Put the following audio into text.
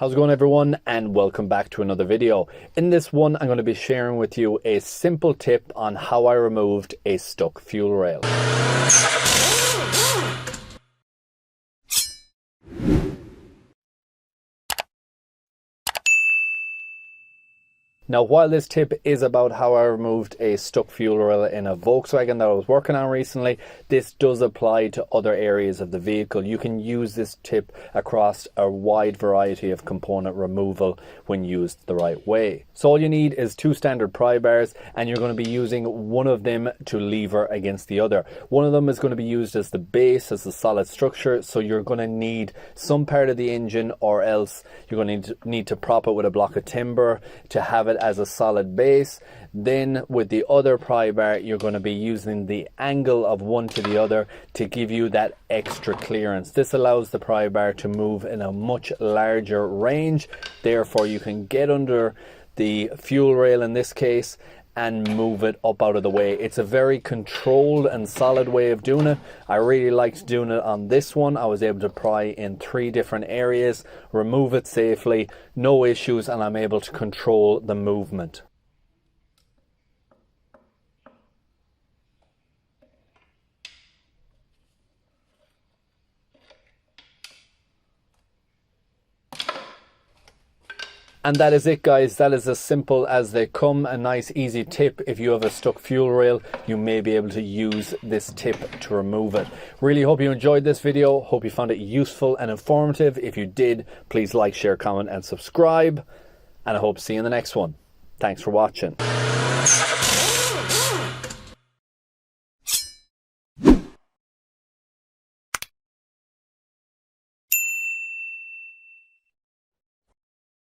How's it going, everyone, and welcome back to another video. In this one, I'm going to be sharing with you a simple tip on how I removed a stuck fuel rail. Now, while this tip is about how I removed a stuck fuel rail in a Volkswagen that I was working on recently, this does apply to other areas of the vehicle. You can use this tip across a wide variety of component removal when used the right way. So all you need is two standard pry bars, and you're going to be using one of them to lever against the other. One of them is going to be used as the base, as the solid structure, so you're going to need some part of the engine, or else you're going to need to prop it with a block of timber to have it as a solid base. Then with the other pry bar, you're going to be using the angle of one to the other to give you that extra clearance. This allows the pry bar to move in a much larger range. Therefore, you can get under the fuel rail in this case and move it up out of the way. It's a very controlled and solid way of doing it. I really liked doing it on this one. I was able to pry in 3 different areas, remove it safely, no issues, and I'm able to control the movement. And that is it, guys. That is as simple as they come. A nice easy tip. If you have a stuck fuel rail, you may be able to use this tip to remove it. Really hope you enjoyed this video. Hope you found it useful and informative. If you did, please like, share, comment and subscribe. And I hope to see you in the next one. Thanks for watching.